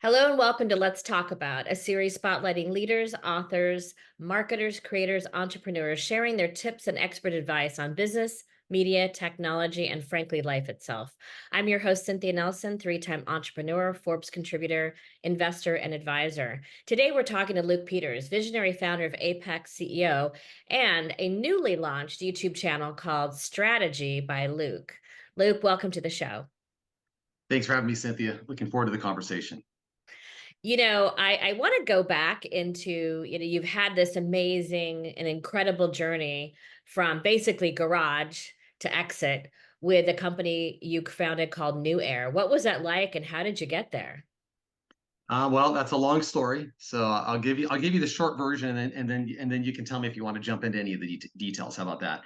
Hello and welcome to Let's Talk About, a series spotlighting leaders, authors, marketers, creators, entrepreneurs, sharing their tips and expert advice on business, media, technology, and frankly, life itself. I'm your host, Cynthia Nelson, three-time entrepreneur, Forbes contributor, investor, and advisor. Today, we're talking to Luke Peters, visionary founder of Apex CEO, and a newly launched YouTube channel called Strategy by Luke. Luke, welcome to the show. Thanks for having me, Cynthia. Looking forward to the conversation. I want to go back into, you've had this amazing and incredible journey from basically garage to exit with a company you founded called NewAir. What was that like and how did you get there? Well, that's a long story, so I'll give you the short version, and then you can tell me if you want to jump into any of the details. How about that?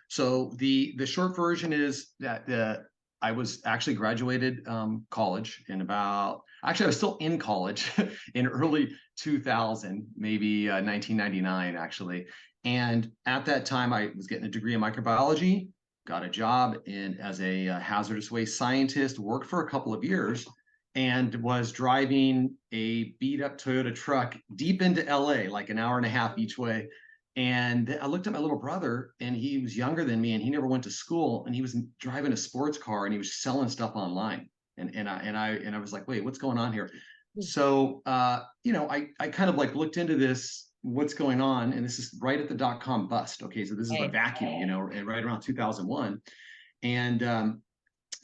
So the short version is that I was actually graduated college in about actually I was still in college in early 2000, maybe 1999 actually, and at that time I was getting a degree in microbiology, got a job in as a hazardous waste scientist, worked for a couple of years and was driving a beat up Toyota truck deep into LA, like an hour and a half each way. And I looked at my little brother, and he was younger than me, and he never went to school, and he was driving a sports car, and he was selling stuff online. And I was like, wait, what's going on here? So I kind of like looked into this, what's going on, and this is right at the dot-com bust. Okay, so this is the Right. vacuum, right around 2001, and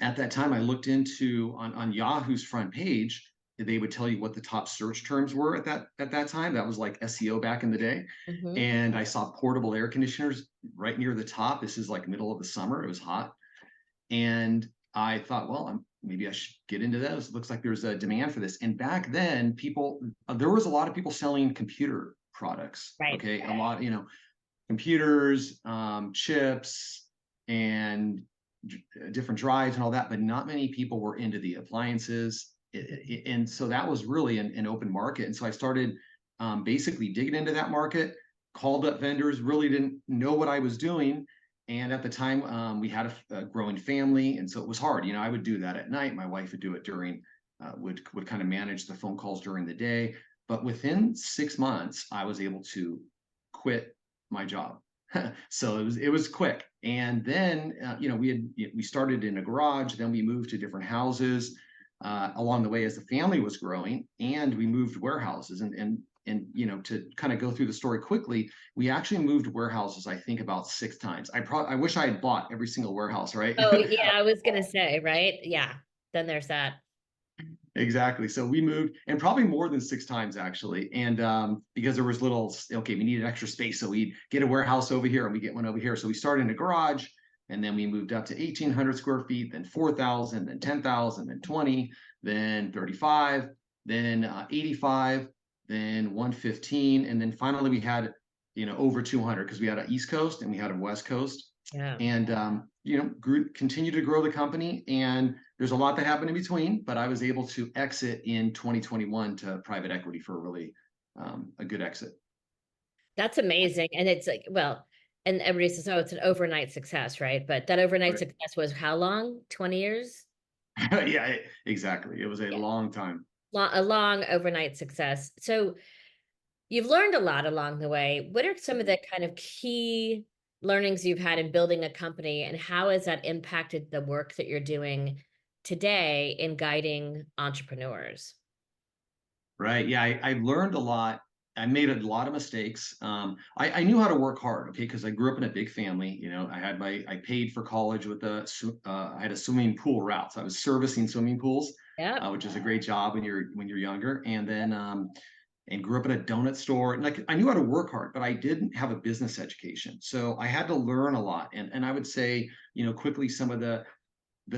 at that time I looked into on Yahoo's front page, they would tell you what the top search terms were at that time. That was like SEO back in the day. Hmm. And I saw portable air conditioners right near the top. This is like middle of the summer. It was hot. And I thought, well, maybe I should get into those. It looks like there's a demand for this. And back then, there was a lot of people selling computer products. Right. Okay. A lot, computers, chips, and different drives and all that, but not many people were into the appliances. And so that was really an open market. And so I started basically digging into that market, called up vendors, really didn't know what I was doing. And at the time, we had a growing family, and so it was hard. I would do that at night. My wife would do it would kind of manage the phone calls during the day. But within 6 months, I was able to quit my job. So it was quick. And then we started in a garage, then we moved to different houses along the way as the family was growing, and we moved warehouses. And to kind of go through the story quickly, we actually moved warehouses, I think, about 6 times. I wish I had bought every single warehouse, right? Oh, yeah, I was gonna say, right? Yeah. Then there's that. Exactly. So we moved, and probably more than 6 times actually. And because there was okay, we needed extra space, so we'd get a warehouse over here and we get one over here. So we started in a garage, and then we moved up to 1,800 square feet, then 4,000, then 10,000, then 20, then 35, then 85, then 115, and then finally we had over 200 because we had an East Coast and we had a West Coast, Yeah. and continued to grow the company. And there's a lot that happened in between, but I was able to exit in 2021 to private equity for a really a good exit. That's amazing. And it's like, well, and everybody says, oh, it's an overnight success, right? But that overnight Right. success was how long? 20 years? Yeah, exactly. It was a Yeah. long time. A long overnight success. So you've learned a lot along the way. What are some of the kind of key learnings you've had in building a company, and how has that impacted the work that you're doing today in guiding entrepreneurs? Right. Yeah, I learned a lot. I made a lot of mistakes. I knew how to work hard, okay, because I grew up in a big family. I paid for college with I had a swimming pool route. So I was servicing swimming pools, Yep. which is a great job when you're younger. And then and grew up in a donut store. And like I knew how to work hard, but I didn't have a business education. So I had to learn a lot. And I would say, quickly, some of the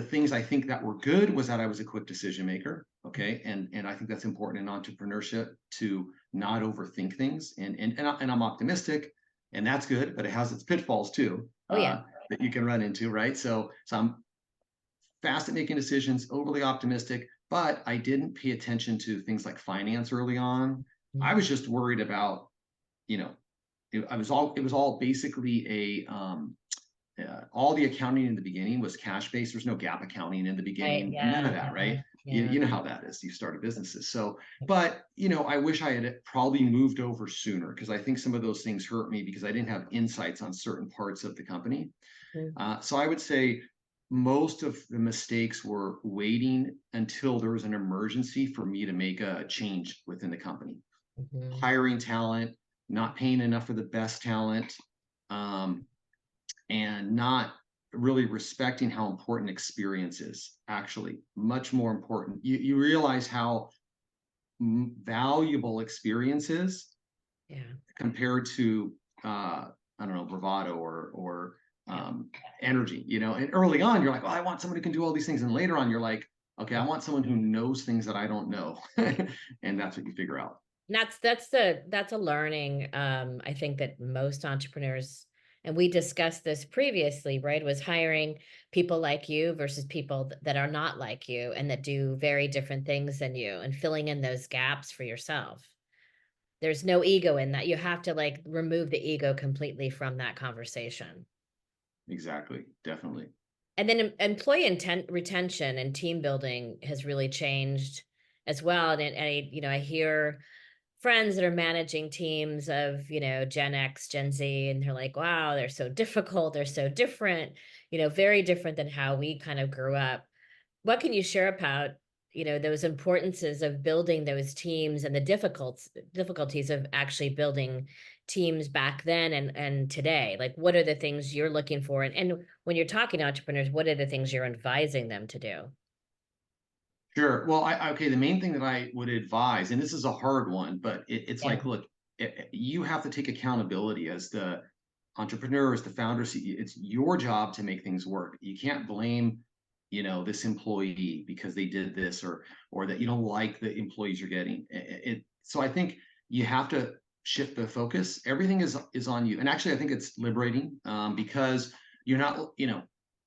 things I think that were good was that I was a quick decision maker. Okay. And I think that's important in entrepreneurship, to not overthink things. And I'm optimistic, and that's good, but it has its pitfalls too, Oh, yeah. that you can run into, right? So I'm fast at making decisions, overly optimistic, but I didn't pay attention to things like finance early on. I Mhm. was just worried about, you know, it was all basically all the accounting in the beginning was cash based. There's no gap accounting in the Right. beginning, none Yeah. of that, right? Yeah. you know how that is. You started businesses. So, but I wish I had probably moved over sooner, because I think some of those things hurt me because I didn't have insights on certain parts of the company. Mhm. So I would say most of the mistakes were waiting until there was an emergency for me to make a change within the company. Mhm. Hiring talent, not paying enough for the best talent, um, and not really respecting how important experience is. Actually, much more important. You realize how valuable experience is Yeah. compared to I don't know, bravado or Yeah. energy. And early on you're like, oh, I want someone who can do all these things, and later on you're like, okay, I Yeah. want someone who knows things that I don't know. And that's what you figure out. That's a learning. I think that most entrepreneurs, and we discussed this previously, right? Was hiring people like you versus people that are not like you and that do very different things than you, and filling in those gaps for yourself. There's no ego in that. You have to like remove the ego completely from that conversation. Exactly, definitely. And then employee intent retention and team building has really changed as well. And I hear friends that are managing teams of, Gen X, Gen Z, and they're like, wow, they're so difficult. They're so different, very different than how we kind of grew up. What can you share about, those importances of building those teams and the difficulties of actually building teams back then and today? Like, what are the things you're looking for? And when you're talking to entrepreneurs, what are the things you're advising them to do? Sure. Well, okay. The main thing that I would advise, and this is a hard one, but it's Yeah. like, look, you have to take accountability as the entrepreneur, as the founder. It's your job to make things work. You can't blame, this employee because they did this, or that you don't like the employees you're getting. So I think you have to shift the focus. Everything is on you. And actually, I think it's liberating, because you're not,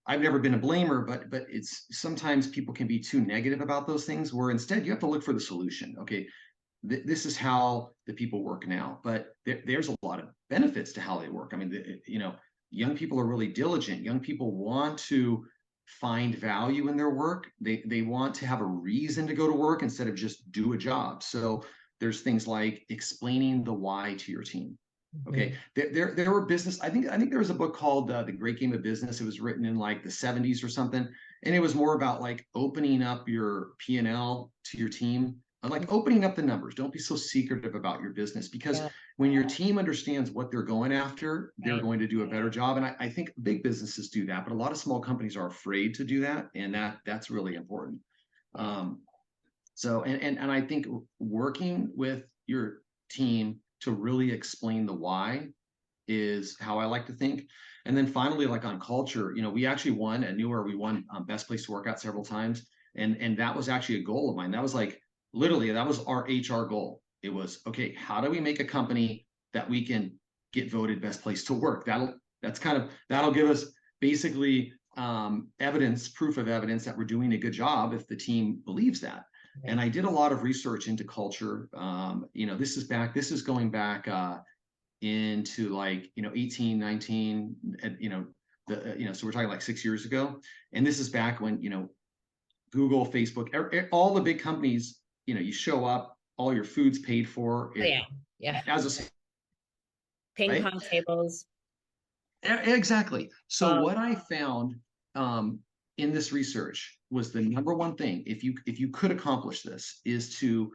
I've never been a blamer, but it's sometimes people can be too negative about those things, where instead you have to look for the solution. Okay, this is how the people work now, but there's a lot of benefits to how they work. I mean, young people are really diligent. Young people want to find value in their work. They want to have a reason to go to work instead of just do a job. So there's things like explaining the why to your team. Okay, Mhm. there were business. I think there was a book called The Great Game of Business. It was written in like the 70s or something, and it was more about like opening up your P&L to your team, and like opening up the numbers. Don't be so secretive about your business, because Yeah. when your team understands what they're going after, they're Right. going to do a better job. And I think big businesses do that, but a lot of small companies are afraid to do that, and that's really important. Yeah. Um, so, and I think working with your team to really explain the why is how I like to think. And then finally, like on culture, we actually won at NewAir. We won Best Place to Work Out several times, and that was actually a goal of mine. That was like literally that was our HR goal. It was, okay, how do we make a company that we can get voted Best Place to Work? That'll give us basically evidence, proof of evidence that we're doing a good job if the team believes that. And Right. I did a lot of research into culture. This is going back into like 18, 19, and so we're talking like 6 years ago. And this is back when Google, Facebook, all the big companies, you show up, all your food's paid for Oh, it yeah. Yeah. as a Ping right. pong tables. Exactly. So Oh, what I found um, in this research was the number one thing, if you could accomplish this, is to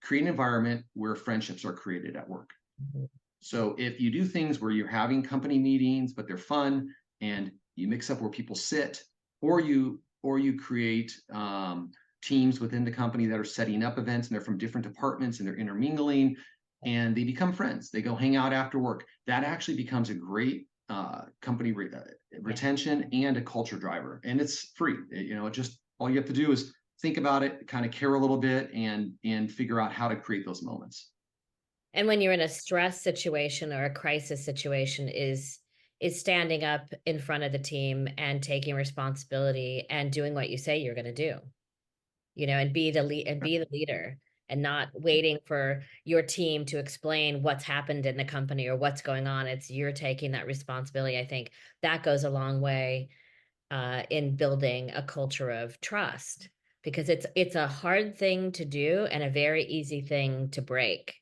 create an environment where friendships are created at work. mhm. So if you do things where you're having company meetings, but they're fun, and you mix up where people sit, or you create teams within the company that are setting up events, and they're from different departments and they're intermingling, and they become friends. They go hang out after work. That actually becomes a great company Yeah. retention and a culture driver, and it's free. It just all you have to do is think about it, kind of care a little bit, and figure out how to create those moments. And when you're in a stress situation or a crisis situation, is standing up in front of the team and taking responsibility and doing what you say you're going to do, and be the leader, and not waiting for your team to explain what's happened in the company or what's going on. It's you're taking that responsibility. I think that goes a long way in building a culture of trust. because it's a hard thing to do and a very easy thing to break.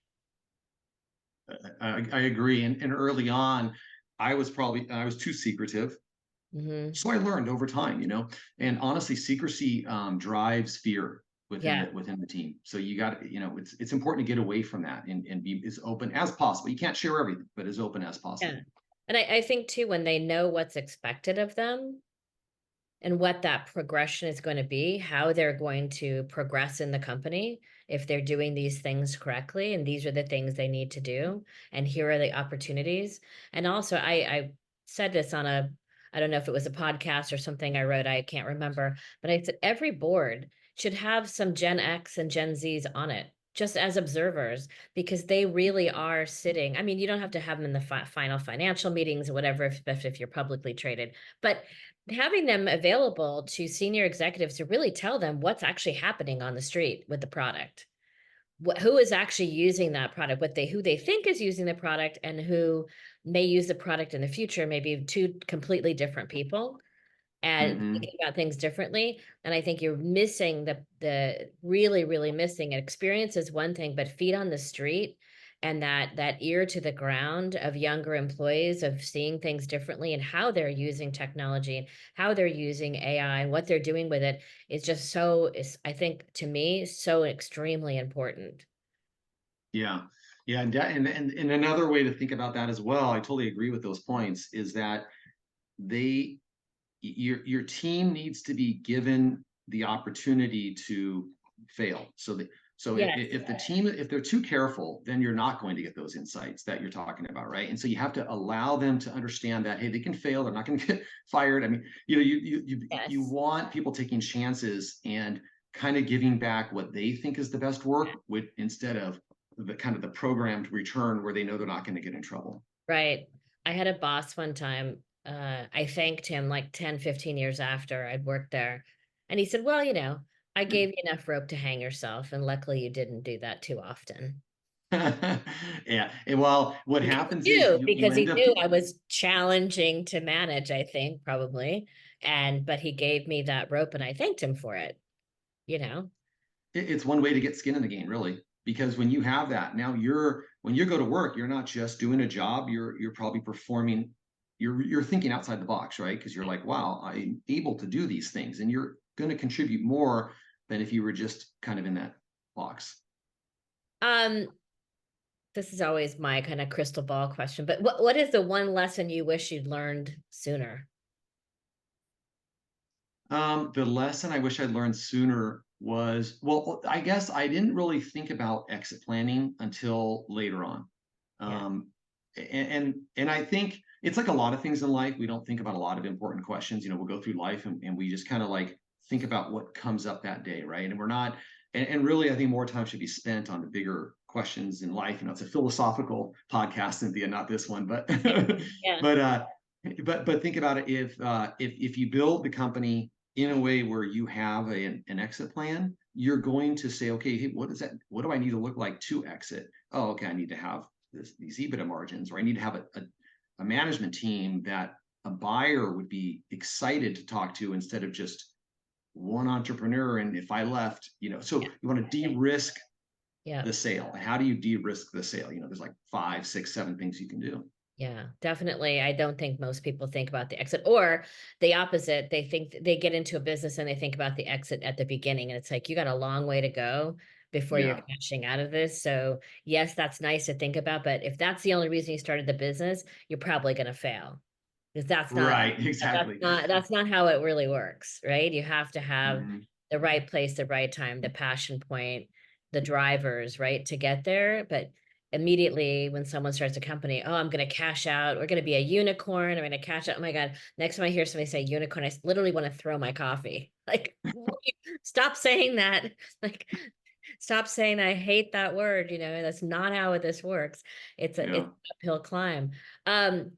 I agree. And early on, I was too secretive. Hmm. So I learned over time, and honestly, secrecy drives fear Yeah. within the team. So you got to, it's important to get away from that and be as open as possible. You can't share everything, but as open as Yeah. possible. And I think too, when they know what's expected of them, and what that progression is going to be, how they're going to progress in the company if they're doing these things correctly. And these are the things they need to do. And here are the opportunities. And also, I said this on I don't know if it was a podcast or something I wrote, I can't remember, but I said every board should have some Gen X and Gen Zs on it. Just as observers, because they really are sitting. I mean, you don't have to have them in the final financial meetings or whatever, especially if you're publicly traded, but having them available to senior executives to really tell them what's actually happening on the street with the product, who is actually using that product, who they think is using the product, and who may use the product in the future, maybe two completely different people and Hmm. thinking about things differently. And I think you're missing the really, really missing experience is one thing, but feet on the street and that ear to the ground of younger employees of seeing things differently and how they're using technology and how they're using AI and what they're doing with it is just is I think to me so extremely important. Yeah. Yeah. And another way to think about that as well, I totally agree with those points, is that they your team needs to be given the opportunity to fail. Yes, If the team, if they're too careful, then you're not going to get those insights that you're talking about, right? And so you have to allow them to understand that, hey, they can fail, they're not going to get fired. I mean, you yes. want people taking chances and kind of giving back what they think is the best work with, instead of the kind of the programmed return where they know they're not going to get in trouble. Right. I had a boss one time. I thanked him like 10, 15 years after I'd worked there. And he said, well, I gave you enough rope to hang yourself, and luckily you didn't do that too often. Yeah. And well, what happens is you Because end he up, knew I was challenging to manage, I think, probably. But he gave me that rope and I thanked him for it, you know? it's one way to get skin in the game, really, because when you have that, now when you go to work, you're not just doing a job, you're probably performing, you're thinking outside the box, right? Because you're like, wow, I'm able to do these things, and you're going to contribute more than if you were just kind of in that box. Um, this is always my kind of crystal ball question, but what is the one lesson you wish you'd learned sooner? The lesson I wish I'd learned sooner was, well, I guess I didn't really think about exit planning until later on. Yeah. Um, and I think it's like a lot of things in life. We don't think about a lot of important questions. We'll go through life and we just kind of like think about what comes up that day, right? And we're not, and really, I think more time should be spent on the bigger questions in life. It's a philosophical podcast, Cynthia, not this one, but Yeah. but but think about it. If you build the company in a way where you have an exit plan, you're going to say, okay, hey, what is that? What do I need to look like to exit? Oh, okay, I need to have these EBITDA margins, or I need to have a management team that a buyer would be excited to talk to instead of just one entrepreneur. And if I left, so you want to Yeah. de-risk Yeah. the sale. And how do you de-risk the sale? There's like 5, 6, 7 things you can do. Yeah, definitely. I don't think most people think about the exit or the opposite. They think they get into a business and they think about the exit at the beginning. And it's like, you got a long way to go before you're Yeah. cashing out of this. So, yes, that's nice to think about. But if that's the only reason you started the business, you're probably going to fail because Right. Exactly. that's not how it really works, right? You have to have Mhm. the right place, the right time, the passion point, the drivers, right, to get there. But immediately when someone starts a company, oh, I'm going to cash out. We're going to be a unicorn. I'm going to cash out. Oh my God. Next time I hear somebody say unicorn, I literally want to throw my coffee. Like, stop saying that. Like, stop saying I hate that word. That's not how this works. It's Yeah. an uphill climb. Um,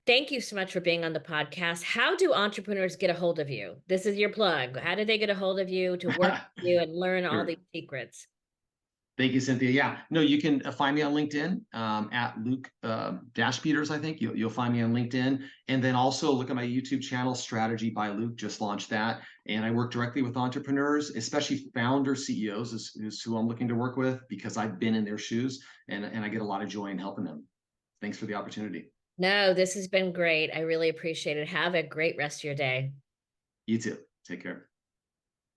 Thank you so much for being on the podcast. How do entrepreneurs get a hold of you? This is your plug. How do they get a hold of you to work with you and learn all Sure. these secrets? Thank you, Cynthia. Yeah, no, you can find me on LinkedIn at Luke Dash Peters. I think you'll find me on LinkedIn, and then also look at my YouTube channel, Strategy by Luke. Just launched that, and I work directly with entrepreneurs, especially founder CEOs, is who I'm looking to work with because I've been in their shoes, and I get a lot of joy in helping them. Thanks for the opportunity. No, this has been great. I really appreciate it. Have a great rest of your day. You too. Take care.